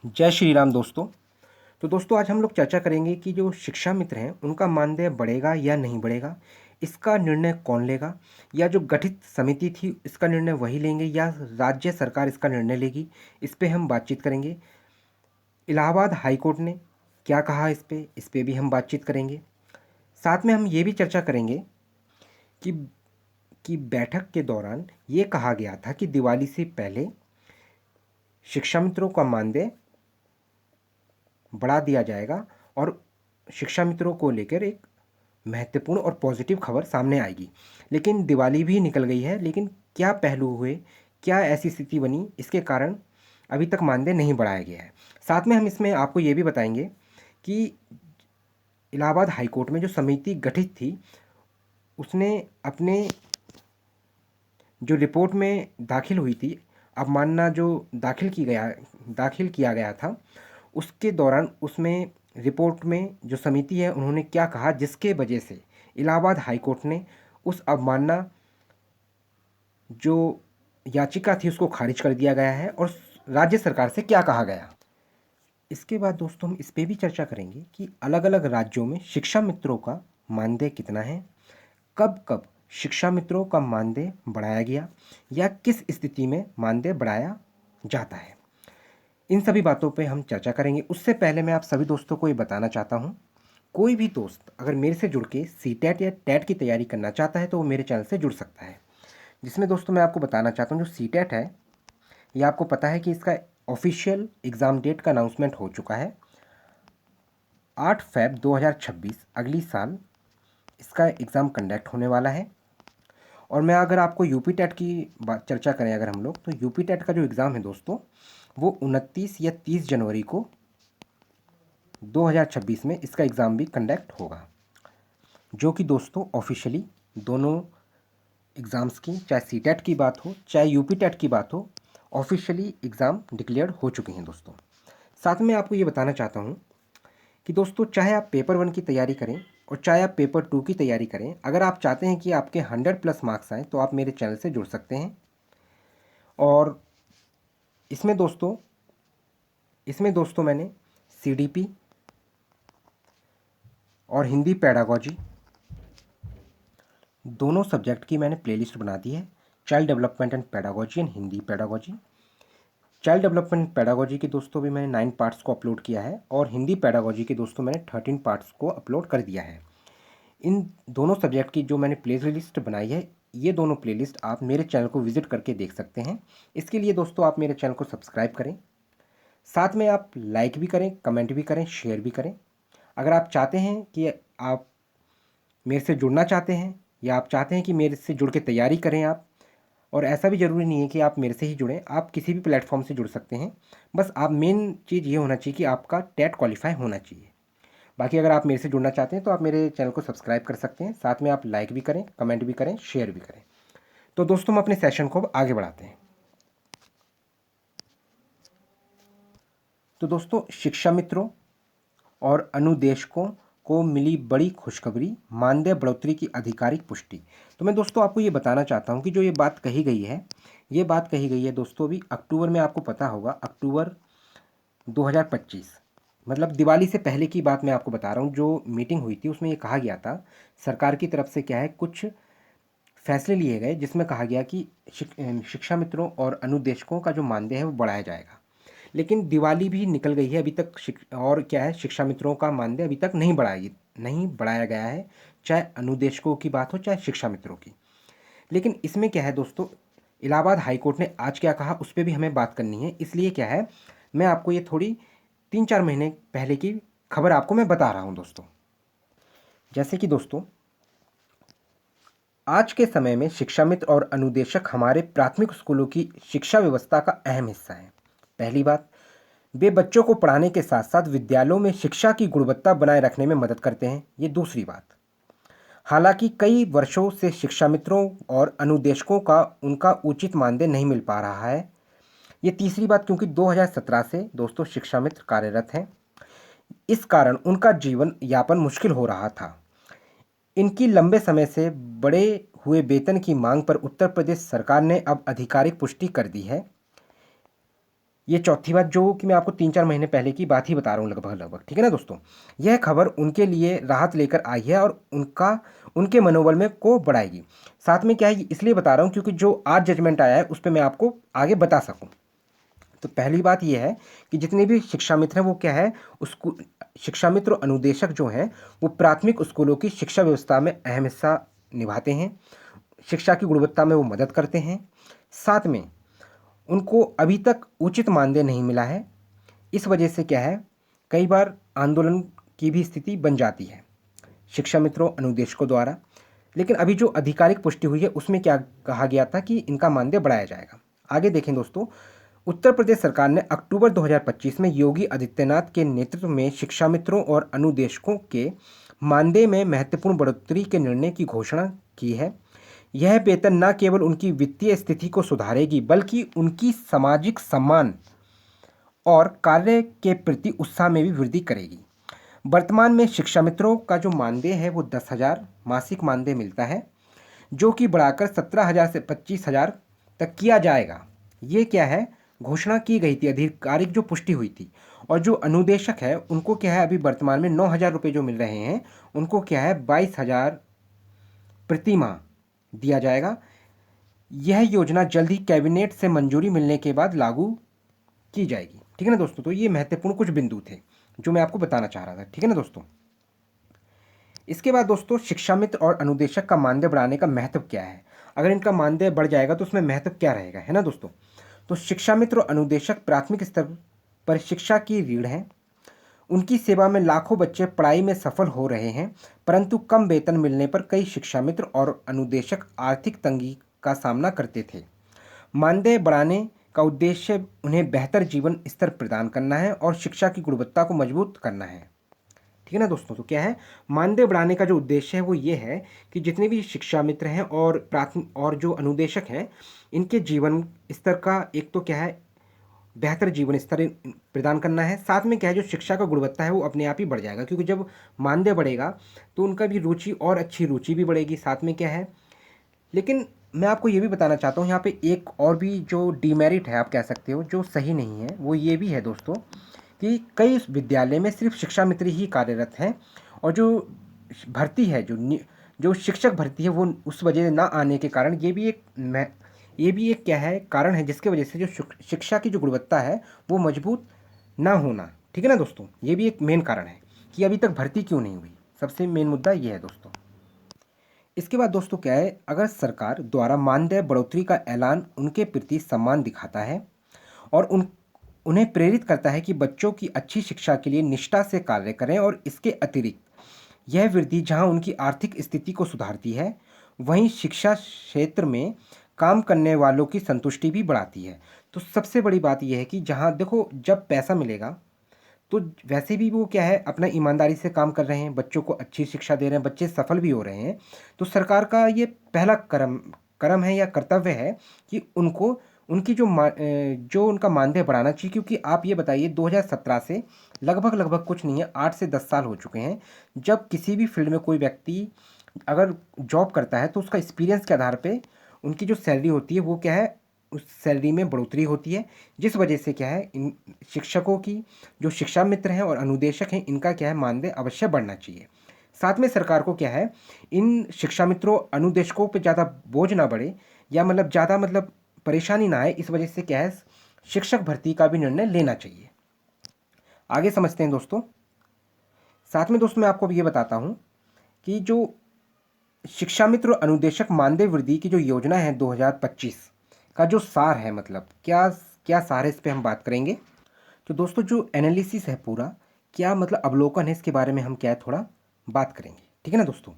जय श्री राम दोस्तों। तो दोस्तों आज हम लोग चर्चा करेंगे कि जो शिक्षा मित्र हैं उनका मानदेय बढ़ेगा या नहीं बढ़ेगा, इसका निर्णय कौन लेगा, या जो गठित समिति थी इसका निर्णय वही लेंगे या राज्य सरकार इसका निर्णय लेगी। इस पे हम बातचीत करेंगे। इलाहाबाद हाई कोर्ट ने क्या कहा इस पे भी हम बातचीत करेंगे। साथ में हम ये भी चर्चा करेंगे कि बैठक के दौरान ये कहा गया था कि दिवाली से पहले शिक्षा मित्रों का मानदेय बढ़ा दिया जाएगा और शिक्षा मित्रों को लेकर एक महत्वपूर्ण और पॉजिटिव खबर सामने आएगी। लेकिन दिवाली भी निकल गई है, लेकिन क्या पहलू हुए, क्या ऐसी स्थिति बनी, इसके कारण अभी तक मानदेय नहीं बढ़ाया गया है। साथ में हम इसमें आपको ये भी बताएंगे कि इलाहाबाद हाई कोर्ट में जो समिति गठित थी उसने अपने जो रिपोर्ट में दाखिल हुई थी, अवमानना जो दाखिल किया गया था, उसके दौरान उसमें रिपोर्ट में जो समिति है उन्होंने क्या कहा, जिसके वजह से इलाहाबाद हाई कोर्ट ने उस अवमानना जो याचिका थी उसको खारिज कर दिया गया है और राज्य सरकार से क्या कहा गया। इसके बाद दोस्तों हम इस पे भी चर्चा करेंगे कि अलग अलग राज्यों में शिक्षा मित्रों का मानदेय कितना है, कब कब शिक्षा मित्रों का मानदेय बढ़ाया गया या किस स्थिति में मानदेय बढ़ाया जाता है। इन सभी बातों पे हम चर्चा करेंगे। उससे पहले मैं आप सभी दोस्तों को ये बताना चाहता हूँ, कोई भी दोस्त अगर मेरे से जुड़ के सीटेट या टेट की तैयारी करना चाहता है तो वो मेरे चैनल से जुड़ सकता है। जिसमें दोस्तों मैं आपको बताना चाहता हूँ, जो सीटेट है ये आपको पता है कि इसका ऑफिशियल एग्ज़ाम डेट का अनाउंसमेंट हो चुका है। 8 फ़रवरी 2026 अगली साल इसका एग्ज़ाम कंडक्ट होने वाला है। और मैं अगर आपको यूपी टेट की बात चर्चा करें अगर हम लोग, तो यूपी टेट का जो एग्ज़ाम है दोस्तों वो 29 या 30 जनवरी को 2026 में इसका एग्ज़ाम भी कंडक्ट होगा, जो कि दोस्तों ऑफिशियली दोनों एग्ज़ाम्स की, चाहे सीटेट की बात हो चाहे यूपी टेट की बात हो, ऑफिशियली एग्ज़ाम डिक्लेयर हो चुके हैं दोस्तों। साथ में आपको ये बताना चाहता हूँ कि दोस्तों चाहे आप पेपर 1 की तैयारी करें और चाहे आप पेपर 2 की तैयारी करें, अगर आप चाहते हैं कि आपके 100+ मार्क्स आएँ तो आप मेरे चैनल से जुड़ सकते हैं। और इसमें दोस्तों मैंने सीडीपी और हिंदी पेडागोजी दोनों सब्जेक्ट की मैंने प्लेलिस्ट बना दी है। Child development and pedagogy and Hindi pedagogy. Child development pedagogy के दोस्तों भी मैंने 9 पार्ट्स को अपलोड किया है और हिंदी पेडागोजी के दोस्तों मैंने 13 पार्ट्स को अपलोड कर दिया है। इन दोनों सब्जेक्ट की जो मैंने प्लेलिस्ट बनाई है, ये दोनों प्लेलिस्ट आप मेरे चैनल को विज़िट करके देख सकते हैं। इसके लिए दोस्तों आप मेरे चैनल को सब्सक्राइब करें, साथ में आप लाइक भी करें, कमेंट भी करें, शेयर भी करें। अगर आप चाहते हैं कि आप मेरे से जुड़ना चाहते हैं या आप चाहते हैं कि मेरे से जुड़ के तैयारी करें आप, और ऐसा भी ज़रूरी नहीं है कि आप मेरे से ही जुड़ें, आप किसी भी प्लेटफॉर्म से जुड़ सकते हैं। बस आप मेन चीज़ ये होना चाहिए कि आपका टेट क्वालिफाई होना चाहिए। बाकी अगर आप मेरे से जुड़ना चाहते हैं तो आप मेरे चैनल को सब्सक्राइब कर सकते हैं, साथ में आप लाइक भी करें, कमेंट भी करें, शेयर भी करें। तो दोस्तों हम अपने सेशन को अब आगे बढ़ाते हैं। तो दोस्तों शिक्षा मित्रों और अनुदेशकों को मिली बड़ी खुशखबरी, मानदेय बढ़ोतरी की आधिकारिक पुष्टि। तो मैं दोस्तों आपको ये बताना चाहता हूँ कि जो ये बात कही गई है, ये बात कही गई है दोस्तों अभी अक्टूबर में, आपको पता होगा अक्टूबर 2025, मतलब दिवाली से पहले की बात मैं आपको बता रहा हूँ। जो मीटिंग हुई थी उसमें ये कहा गया था, सरकार की तरफ से क्या है कुछ फैसले लिए गए जिसमें कहा गया कि शिक्षा मित्रों और अनुदेशकों का जो मानदेय है वो बढ़ाया जाएगा। लेकिन दिवाली भी निकल गई है, अभी तक और क्या है, शिक्षा मित्रों का मानदेय अभी तक नहीं बढ़ाया गया है, चाहे अनुदेशकों की बात हो चाहे शिक्षा मित्रों की। लेकिन इसमें क्या है दोस्तों, इलाहाबाद हाई कोर्ट ने आज क्या कहा उस पर भी हमें बात करनी है। इसलिए क्या है, मैं आपको ये थोड़ी 3-4 महीने पहले की खबर आपको मैं बता रहा हूँ दोस्तों। जैसे कि दोस्तों आज के समय में शिक्षा मित्र और अनुदेशक हमारे प्राथमिक स्कूलों की शिक्षा व्यवस्था का अहम हिस्सा है। पहली बात, वे बच्चों को पढ़ाने के साथ साथ विद्यालयों में शिक्षा की गुणवत्ता बनाए रखने में मदद करते हैं। ये दूसरी बात। हालांकि कई वर्षों से शिक्षा मित्रों और अनुदेशकों का उनका उचित मानदेय नहीं मिल पा रहा है। ये तीसरी बात, क्योंकि 2017 से दोस्तों शिक्षा मित्र कार्यरत हैं, इस कारण उनका जीवन यापन मुश्किल हो रहा था। इनकी लंबे समय से बढ़े हुए वेतन की मांग पर उत्तर प्रदेश सरकार ने अब आधिकारिक पुष्टि कर दी है। ये चौथी बात जो कि मैं आपको 3-4 महीने पहले की बात ही बता रहा हूँ लगभग-लगभग, ठीक है ना दोस्तों? यह खबर उनके लिए राहत लेकर आई है और उनके मनोबल में को बढ़ाएगी। साथ में क्या है इसलिए बता रहा हूँ क्योंकि जो आज जजमेंट आया है उस पे मैं आपको आगे बता सकूँ। तो पहली बात ये है कि जितने भी शिक्षा मित्र हैं वो क्या है उसको शिक्षा मित्र और अनुदेशक जो हैं वो प्राथमिक स्कूलों की शिक्षा व्यवस्था में अहम हिस्सा निभाते हैं। शिक्षा की गुणवत्ता में वो मदद करते हैं। साथ में उनको अभी तक उचित मानदेय नहीं मिला है। इस वजह से क्या है कई बार आंदोलन की भी स्थिति बन जाती है शिक्षा मित्रों अनुदेशकों द्वारा। लेकिन अभी जो आधिकारिक पुष्टि हुई है उसमें क्या कहा गया था कि इनका मानदेय बढ़ाया जाएगा। आगे देखें दोस्तों, उत्तर प्रदेश सरकार ने अक्टूबर 2025 में योगी आदित्यनाथ के नेतृत्व में शिक्षा मित्रों और अनुदेशकों के मानदेय में महत्वपूर्ण बढ़ोतरी के निर्णय की घोषणा की है। यह वेतन न केवल उनकी वित्तीय स्थिति को सुधारेगी बल्कि उनकी सामाजिक सम्मान और कार्य के प्रति उत्साह में भी वृद्धि करेगी। वर्तमान में शिक्षा मित्रों का जो मानदेय है वो 10,000 मासिक मानदेय मिलता है, जो कि बढ़ाकर 17,000 से 25,000 तक किया जाएगा। ये क्या है घोषणा की गई थी, आधिकारिक जो पुष्टि हुई थी। और जो अनुदेशक है उनको क्या है अभी वर्तमान में 9,000 रुपये जो मिल रहे हैं उनको क्या है 22,000 प्रति माह दिया जाएगा। यह योजना जल्द ही कैबिनेट से मंजूरी मिलने के बाद लागू की जाएगी। ठीक है ना दोस्तों? तो ये महत्वपूर्ण कुछ बिंदु थे जो मैं आपको बताना चाह रहा था। ठीक है ना दोस्तों? इसके बाद दोस्तों शिक्षा मित्र और अनुदेशक का मानदेय बढ़ाने का महत्व क्या है? अगर इनका मानदेय बढ़ जाएगा तो उसमें महत्व क्या रहेगा, है ना दोस्तों? तो शिक्षा मित्र और अनुदेशक प्राथमिक स्तर पर शिक्षा की रीढ़ हैं। उनकी सेवा में लाखों बच्चे पढ़ाई में सफल हो रहे हैं, परंतु कम वेतन मिलने पर कई शिक्षा मित्र और अनुदेशक आर्थिक तंगी का सामना करते थे। मानदेय बढ़ाने का उद्देश्य उन्हें बेहतर जीवन स्तर प्रदान करना है और शिक्षा की गुणवत्ता को मजबूत करना है। ठीक है ना दोस्तों? तो क्या है मानदेय बढ़ाने का जो उद्देश्य है वो ये है कि जितने भी शिक्षा मित्र हैं और प्राथमिक और जो अनुदेशक हैं इनके जीवन स्तर का एक तो क्या है बेहतर जीवन स्तर प्रदान करना है। साथ में क्या है जो शिक्षा का गुणवत्ता है वो अपने आप ही बढ़ जाएगा, क्योंकि जब मानदेय बढ़ेगा तो उनका भी रुचि और अच्छी रुचि भी बढ़ेगी। साथ में क्या है, लेकिन मैं आपको ये भी बताना चाहता हूँ यहाँ पे एक और भी जो डीमेरिट है आप कह सकते हो जो सही नहीं है, वो ये भी है दोस्तों कि कई विद्यालय में सिर्फ शिक्षा मित्र ही कार्यरत हैं और जो भर्ती है जो शिक्षक भर्ती है वो उस वजह ना आने के कारण ये भी एक क्या है कारण है जिसके वजह से जो शिक्षा की जो गुणवत्ता है वो मजबूत ना होना। ठीक है ना दोस्तों? ये भी एक मेन कारण है कि अभी तक भर्ती क्यों नहीं हुई। सबसे मेन मुद्दा ये है दोस्तों। इसके बाद दोस्तों क्या है, अगर सरकार द्वारा मानदेय बढ़ोतरी का ऐलान उनके प्रति सम्मान दिखाता है और उन्हें प्रेरित करता है कि बच्चों की अच्छी शिक्षा के लिए निष्ठा से कार्य करें, और इसके अतिरिक्त यह वृद्धि जहां उनकी आर्थिक स्थिति को सुधारती है वहीं शिक्षा क्षेत्र में काम करने वालों की संतुष्टि भी बढ़ाती है। तो सबसे बड़ी बात यह है कि जहां देखो जब पैसा मिलेगा तो वैसे भी वो क्या है अपना ईमानदारी से काम कर रहे हैं, बच्चों को अच्छी शिक्षा दे रहे हैं, बच्चे सफल भी हो रहे हैं। तो सरकार का ये पहला कर्म है या कर्तव्य है कि उनको उनकी जो उनका मानदेय बढ़ाना चाहिए। क्योंकि आप ये बताइए 2017 से लगभग कुछ नहीं है 8 से 10 साल हो चुके हैं जब किसी भी फील्ड में कोई व्यक्ति अगर जॉब करता है तो उसका एक्सपीरियंस के आधार पे उनकी जो सैलरी होती है वो क्या है उस सैलरी में बढ़ोतरी होती है, जिस वजह से क्या है इन शिक्षकों की जो शिक्षा मित्र हैं और अनुदेशक हैं इनका क्या है मानदेय अवश्य बढ़ना चाहिए। साथ में सरकार को क्या है इन शिक्षा मित्रों अनुदेशकों पे ज़्यादा बोझ ना बढ़े या ज़्यादा परेशानी ना आए, इस वजह से क्या है शिक्षक भर्ती का भी निर्णय लेना चाहिए। आगे समझते हैं दोस्तों। साथ में दोस्तों मैं आपको अब ये बताता हूँ कि जो शिक्षा मित्र और अनुदेशक मानदेय वृद्धि की जो योजना है 2025 का जो सार है, क्या क्या सार है इस पे हम बात करेंगे। तो दोस्तों जो एनालिसिस है पूरा क्या अवलोकन है इसके बारे में हम क्या है थोड़ा बात करेंगे। ठीक है ना दोस्तों?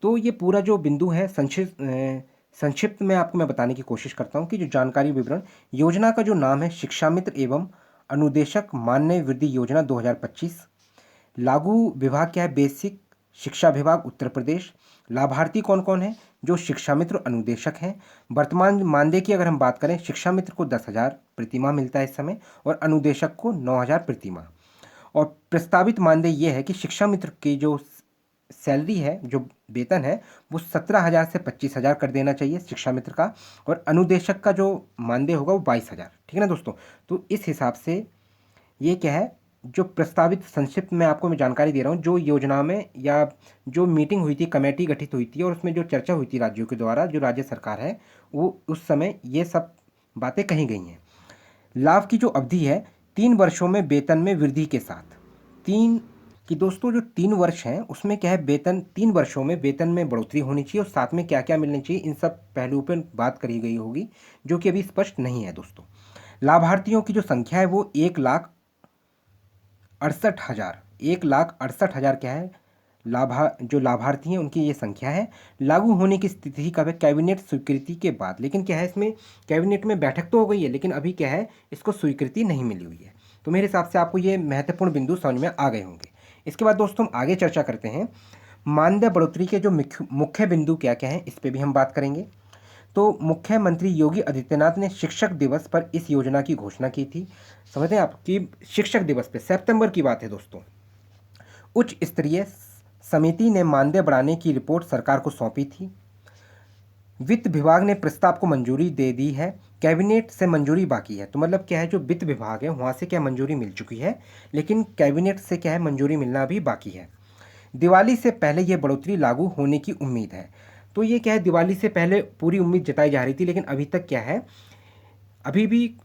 तो ये पूरा जो बिंदु है संक्षिप्त में आपको मैं बताने की कोशिश करता हूँ कि जो जानकारी विवरण योजना का जो नाम है शिक्षा मित्र एवं अनुदेशक मानदेय वृद्धि योजना 2025। लागू विभाग क्या है बेसिक शिक्षा विभाग उत्तर प्रदेश। लाभार्थी कौन कौन है जो शिक्षा मित्र अनुदेशक हैं। वर्तमान मानदेय की अगर हम बात करें शिक्षा मित्र को 10,000 प्रति माह मिलता है इस समय और अनुदेशक को 9,000 प्रति माह। और प्रस्तावित मानदेय ये है कि शिक्षा मित्र की जो सैलरी है, जो वेतन है, वो 17,000 से 25,000 कर देना चाहिए शिक्षा मित्र का, और अनुदेशक का जो मानदेय होगा वो 22,000। ठीक है ना दोस्तों। तो इस हिसाब से ये क्या है, जो प्रस्तावित, संक्षिप्त में आपको मैं जानकारी दे रहा हूँ, जो योजना में या जो मीटिंग हुई थी, कमेटी गठित हुई थी और उसमें जो चर्चा हुई थी राज्यों के द्वारा, जो राज्य सरकार है, वो उस समय ये सब बातें कही गई हैं। लाभ की जो अवधि है 3 वर्षों में वेतन में वृद्धि के साथ, तीन कि दोस्तों जो 3 वर्ष हैं उसमें क्या है, वेतन 3 वर्षों में वेतन में बढ़ोतरी होनी चाहिए, और साथ में क्या क्या मिलनी चाहिए, इन सब पहलुओं पर बात करी गई होगी, जो कि अभी स्पष्ट नहीं है दोस्तों। लाभार्थियों की जो संख्या है वो 1,68,000, 1,68,000 क्या है, जो लाभार्थी हैं उनकी ये संख्या है। लागू होने की स्थिति कब है, कैबिनेट स्वीकृति के बाद। लेकिन क्या है, इसमें कैबिनेट में बैठक तो हो गई है, लेकिन अभी क्या है, इसको स्वीकृति नहीं मिली हुई है। तो मेरे हिसाब से आपको ये महत्वपूर्ण बिंदु समझ में आ गए होंगे। इसके बाद दोस्तों हम आगे चर्चा करते हैं, मानदेय बढ़ोतरी के जो मुख्य बिंदु क्या क्या हैं, इस पर भी हम बात करेंगे। तो मुख्यमंत्री योगी आदित्यनाथ ने शिक्षक दिवस पर इस योजना की घोषणा की थी। समझते हैं आप कि शिक्षक दिवस पे, सितंबर की बात है दोस्तों, उच्च स्तरीय समिति ने मानदेय बढ़ाने की रिपोर्ट सरकार को सौंपी थी। वित्त विभाग ने प्रस्ताव को मंजूरी दे दी है, कैबिनेट से मंजूरी बाकी है। तो मतलब क्या है, जो वित्त विभाग है वहाँ से क्या मंजूरी मिल चुकी है, लेकिन कैबिनेट से क्या है, मंजूरी मिलना भी बाकी है। दिवाली से पहले ये बढ़ोतरी लागू होने की उम्मीद है। तो ये क्या है, दिवाली से पहले पूरी उम्मीद जताई जा रही थी, लेकिन अभी तक क्या है, अभी भी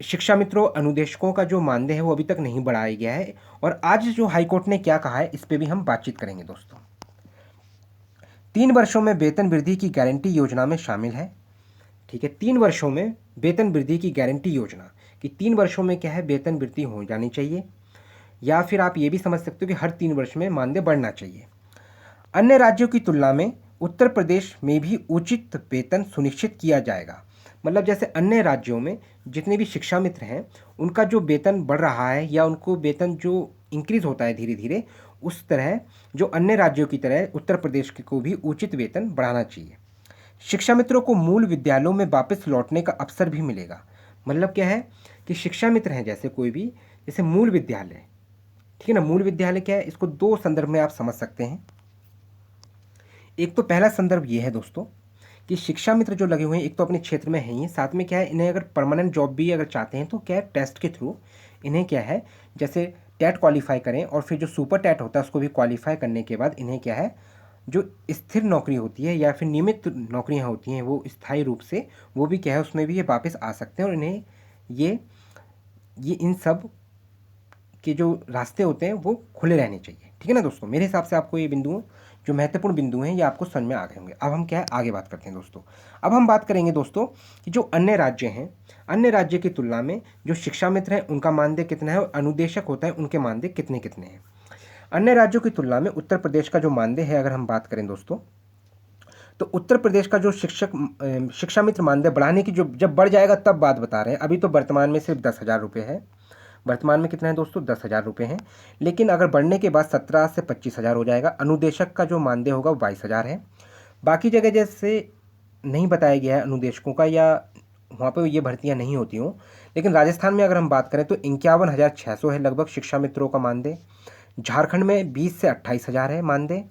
शिक्षा मित्रों, अनुदेशकों का जो मानदेय है वो अभी तक नहीं बढ़ाया गया है। और आज जो हाईकोर्ट ने क्या कहा है, इस पे भी हम बातचीत करेंगे दोस्तों। 3 वर्षों में वेतन वृद्धि की गारंटी योजना में शामिल है। ठीक है, 3 वर्षों में वेतन वृद्धि की गारंटी योजना, कि 3 वर्षों में क्या है, वेतन वृद्धि हो जानी चाहिए, या फिर आप ये भी समझ सकते हो कि हर 3 वर्ष में मानदेय बढ़ना चाहिए। अन्य राज्यों की तुलना में उत्तर प्रदेश में भी उचित वेतन सुनिश्चित किया जाएगा। मतलब जैसे अन्य राज्यों में जितने भी शिक्षा मित्र हैं, उनका जो वेतन बढ़ रहा है, या उनको वेतन जो इंक्रीज होता है धीरे धीरे, उस तरह जो अन्य राज्यों की तरह उत्तर प्रदेश को भी उचित वेतन बढ़ाना चाहिए। शिक्षा मित्रों को मूल विद्यालयों में वापस लौटने का अवसर भी मिलेगा। मतलब क्या है, कि शिक्षा मित्र हैं जैसे कोई भी, जैसे मूल विद्यालय, ठीक है ना, मूल विद्यालय क्या है, इसको 2 संदर्भ में आप समझ सकते हैं। एक तो पहला संदर्भ ये है दोस्तों, कि शिक्षा मित्र जो लगे हुए हैं, एक तो अपने क्षेत्र में हैं ही, साथ में क्या है, इन्हें अगर परमानेंट जॉब भी अगर चाहते हैं तो क्या है, टेस्ट के थ्रू इन्हें क्या है, जैसे टेट क्वालिफाई करें और फिर जो सुपर टेट होता है उसको भी क्वालिफाई करने के बाद इन्हें क्या है, जो स्थिर नौकरी होती है या फिर नियमित नौकरियां होती हैं, वो स्थायी रूप से, वो भी क्या है, उसमें भी ये वापस आ सकते हैं, और इन्हें ये इन सब के जो रास्ते होते हैं वो खुले रहने चाहिए। ठीक है ना दोस्तों, मेरे हिसाब से आपको ये बिंदु, जो महत्वपूर्ण बिंदु हैं, ये आपको समझ में आ गए होंगे। अब हम क्या है, आगे बात करते हैं दोस्तों। अब हम बात करेंगे दोस्तों कि जो अन्य राज्य हैं, अन्य राज्य की तुलना में जो शिक्षा मित्र हैं उनका मानदेय कितना है, और अनुदेशक होता है उनके मानदेय कितने कितने हैं। अन्य राज्यों की तुलना में उत्तर प्रदेश का जो मानदेय है, अगर हम बात करें दोस्तों, तो उत्तर प्रदेश का जो शिक्षा मित्र मानदेय बढ़ाने की, जो जब बढ़ जाएगा तब बात बता रहे हैं, अभी तो वर्तमान में सिर्फ 10,000 रुपये है। वर्तमान में कितना है दोस्तों, 10,000 रुपये हैं, लेकिन अगर बढ़ने के बाद 17 से 25,000 हो जाएगा। अनुदेशक का जो मानदेय होगा वो 22,000 है। बाकी जगह जैसे नहीं बताया गया है अनुदेशकों का, या वहाँ पे ये भर्तियाँ नहीं होती हों, लेकिन राजस्थान में अगर हम बात करें तो 51,600 है लगभग शिक्षा मित्रों का मानदेय। झारखंड में 20 से 28,000 है मानदेय।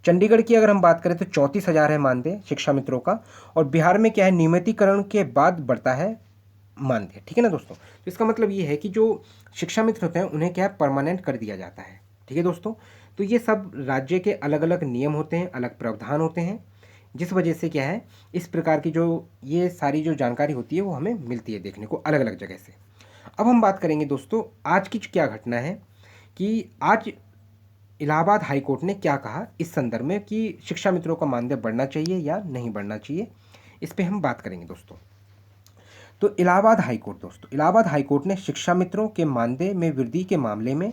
चंडीगढ़ की अगर हम बात करें तो 34,000 है मानदेय शिक्षा मित्रों का। और बिहार में क्या है, नियमितीकरण के बाद बढ़ता है मानदेय। ठीक है ना दोस्तों, तो इसका मतलब ये है कि जो शिक्षा मित्र होते हैं उन्हें क्या है, परमानेंट कर दिया जाता है। ठीक है दोस्तों, तो ये सब राज्य के अलग अलग नियम होते हैं, अलग प्रावधान होते हैं, जिस वजह से क्या है, इस प्रकार की जो ये सारी जो जानकारी होती है वो हमें मिलती है देखने को अलग अलग जगह से। अब हम बात करेंगे दोस्तों आज की क्या घटना है, कि आज इलाहाबाद हाई कोर्ट ने क्या कहा इस संदर्भ में, कि शिक्षा मित्रों का मानदेय बढ़ना चाहिए या नहीं बढ़ना चाहिए, इस पर हम बात करेंगे दोस्तों। तो इलाहाबाद हाई कोर्ट दोस्तों, इलाहाबाद हाई कोर्ट ने शिक्षा मित्रों के मानदेय में वृद्धि के मामले में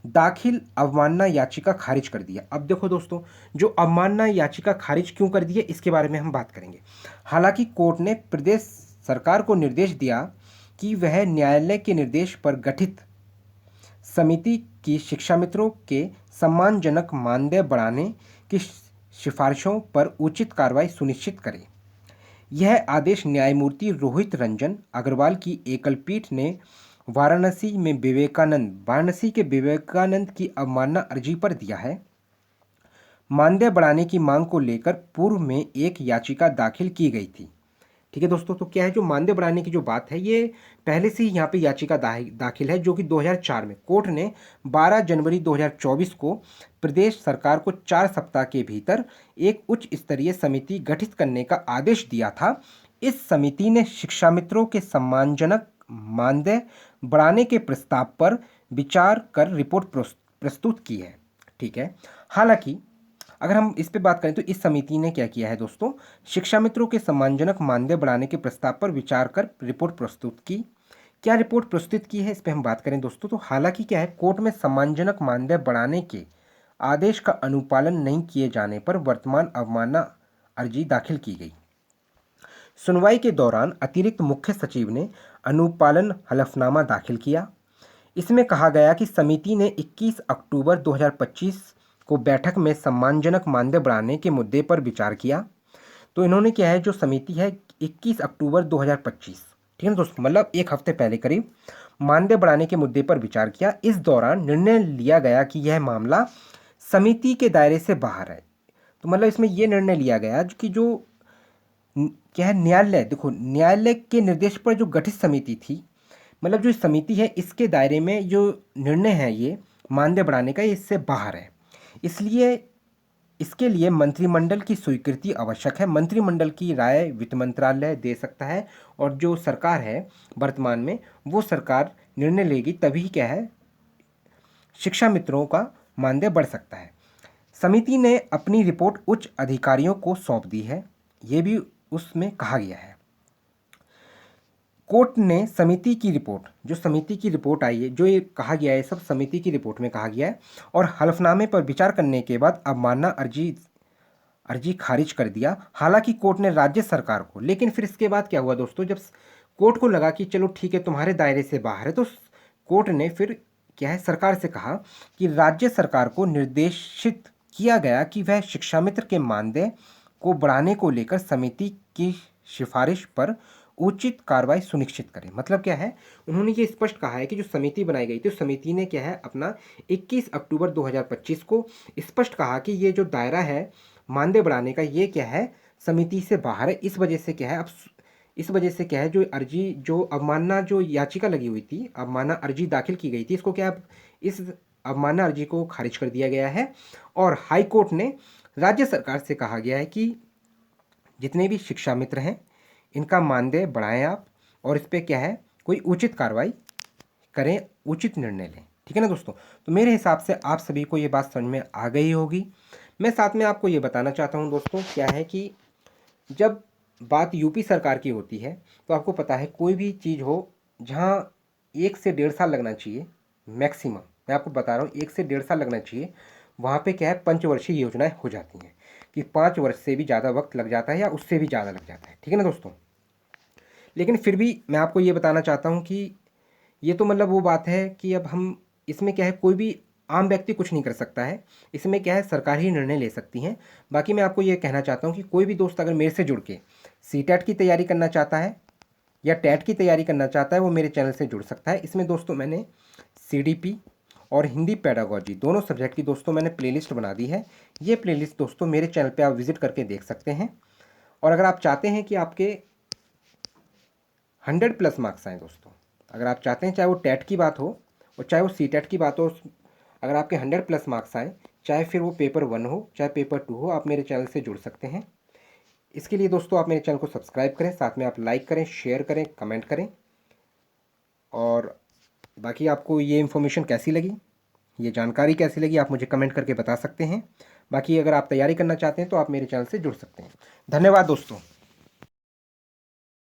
दाखिल अवमानना याचिका खारिज कर दिया। अब देखो दोस्तों, जो अवमानना याचिका खारिज क्यों कर दी है, इसके बारे में हम बात करेंगे। हालांकि कोर्ट ने प्रदेश सरकार को निर्देश दिया कि वह न्यायालय के निर्देश पर गठित समिति की शिक्षा मित्रों के सम्मानजनक मानदेय बढ़ाने की सिफारिशों पर उचित कार्रवाई सुनिश्चित करे। यह आदेश न्यायमूर्ति रोहित रंजन अग्रवाल की एकल पीठ ने वाराणसी के विवेकानंद की अवमानना अर्जी पर दिया है। मानदेय बढ़ाने की मांग को लेकर पूर्व में एक याचिका दाखिल की गई थी। ठीक है दोस्तों, तो क्या है जो मानदेय बढ़ाने की जो बात है ये पहले से ही यहाँ पे याचिका दाखिल है, जो कि 2004 में कोर्ट ने 12 जनवरी 2024 को प्रदेश सरकार को 4 सप्ताह के भीतर एक उच्च स्तरीय समिति गठित करने का आदेश दिया था। इस समिति ने शिक्षा मित्रों के सम्मानजनक मानदेय बढ़ाने के प्रस्ताव पर विचार कर रिपोर्ट प्रस्तुत की है। ठीक है, हालांकि अगर हम इस पे बात करें तो इस समिति ने क्या किया है दोस्तों, शिक्षा मित्रों के सम्मानजनक मानदेय बढ़ाने के प्रस्ताव पर विचार कर रिपोर्ट प्रस्तुत की। क्या रिपोर्ट प्रस्तुत की है इस पे हम बात करें दोस्तों, तो हालांकि क्या है, कोर्ट में सम्मानजनक मानदेय बढ़ाने के आदेश का अनुपालन नहीं किए जाने पर वर्तमान अवमानना अर्जी दाखिल की गई। सुनवाई के दौरान अतिरिक्त मुख्य सचिव ने अनुपालन हलफनामा दाखिल किया। इसमें कहा गया कि समिति ने 21 अक्टूबर 2025 को बैठक में सम्मानजनक मानदेय बढ़ाने के मुद्दे पर विचार किया। तो इन्होंने क्या है, जो समिति है 21 अक्टूबर 2025, ठीक है ना दोस्तों, मतलब एक हफ्ते पहले करीब मानदेय बढ़ाने के मुद्दे पर विचार किया। इस दौरान निर्णय लिया गया कि यह मामला समिति के दायरे से बाहर है। तो मतलब इसमें यह निर्णय लिया गया कि जो क्या है, न्यायालय, देखो न्यायालय के निर्देश पर जो गठित समिति थी, मतलब जो समिति है इसके दायरे में जो निर्णय है ये मानदेय बढ़ाने का, ये इससे बाहर है। इसलिए इसके लिए मंत्रिमंडल की स्वीकृति आवश्यक है। मंत्रिमंडल की राय वित्त मंत्रालय दे सकता है और जो सरकार है वर्तमान में वो सरकार निर्णय लेगी, तभी क्या है शिक्षा मित्रों का मानदेय बढ़ सकता है। समिति ने अपनी रिपोर्ट उच्च अधिकारियों को सौंप दी है, ये भी उसमें कहा गया है। कोर्ट ने समिति की रिपोर्ट, जो समिति की रिपोर्ट आई है, जो ये कहा गया है सब समिति की रिपोर्ट में कहा गया है, और हलफनामे पर विचार करने के बाद अवमानना अर्जी खारिज कर दिया। हालांकि कोर्ट ने राज्य सरकार को, लेकिन फिर इसके बाद क्या हुआ दोस्तों, जब कोर्ट को लगा कि चलो ठीक है तुम्हारे दायरे से बाहर है, तो कोर्ट ने फिर क्या है सरकार से कहा कि राज्य सरकार को निर्देशित किया गया कि वह शिक्षा मित्र के मानदेय को बढ़ाने को लेकर समिति की सिफारिश पर उचित कार्रवाई सुनिश्चित करें। मतलब क्या है, उन्होंने ये स्पष्ट कहा है कि जो समिति बनाई गई थी उस समिति ने क्या है अपना 21 अक्टूबर 2025 को स्पष्ट कहा कि ये जो दायरा है मानदेय बढ़ाने का, ये क्या है समिति से बाहर है। इस वजह से क्या है, अब इस वजह से क्या है, जो अर्जी, जो अवमानना जो याचिका लगी हुई थी, अवमानना अर्जी दाखिल की गई थी, इसको क्या इस अवमानना अर्जी को खारिज कर दिया गया है। और हाई कोर्ट ने राज्य सरकार से कहा गया है कि जितने भी शिक्षा मित्र हैं इनका मानदेय बढ़ाएं आप, और इस पर क्या है कोई उचित कार्रवाई करें, उचित निर्णय लें। ठीक है ना दोस्तों, तो मेरे हिसाब से आप सभी को ये बात समझ में आ गई होगी। मैं साथ में आपको ये बताना चाहता हूँ दोस्तों, क्या है कि जब बात यूपी सरकार की होती है तो आपको पता है कोई भी चीज़ हो जहाँ 1 से 1.5 साल लगना चाहिए मैक्सिमम, मैं आपको बता रहा हूँ 1 से 1.5 साल लगना चाहिए, वहाँ पे क्या है पंचवर्षीय योजनाएं हो जाती हैं कि 5 वर्ष से भी ज़्यादा वक्त लग जाता है या उससे भी ज़्यादा लग जाता है। ठीक है ना दोस्तों, लेकिन फिर भी मैं आपको ये बताना चाहता हूँ कि ये तो मतलब वो बात है कि अब हम इसमें क्या है कोई भी आम व्यक्ति कुछ नहीं कर सकता है, इसमें क्या है सरकार ही निर्णय ले सकती हैं। बाकी मैं आपको ये कहना चाहता हूँ कि कोई भी दोस्त अगर मेरे से जुड़ के सीटेट की तैयारी करना चाहता है या टेट की तैयारी करना चाहता है वो मेरे चैनल से जुड़ सकता है। इसमें दोस्तों मैंने सीडीपी और हिंदी पेडागोजी दोनों सब्जेक्ट की दोस्तों मैंने प्लेलिस्ट बना दी है। ये प्लेलिस्ट दोस्तों मेरे चैनल पे आप विज़िट करके देख सकते हैं। और अगर आप चाहते हैं कि आपके 100+ मार्क्स आएँ दोस्तों, अगर आप चाहते हैं चाहे वो टेट की बात हो और चाहे वो सीटेट की बात हो, अगर आपके 100+ मार्क्स आए, चाहे फिर वो पेपर 1 हो चाहे पेपर 2 हो, आप मेरे चैनल से जुड़ सकते हैं। इसके लिए दोस्तों आप मेरे चैनल को सब्सक्राइब करें, साथ में आप लाइक करें, शेयर करें, कमेंट करें। और बाकी आपको ये इन्फॉर्मेशन कैसी लगी, ये जानकारी कैसी लगी, आप मुझे कमेंट करके बता सकते हैं। बाकी अगर आप तैयारी करना चाहते हैं तो आप मेरे चैनल से जुड़ सकते हैं। धन्यवाद दोस्तों।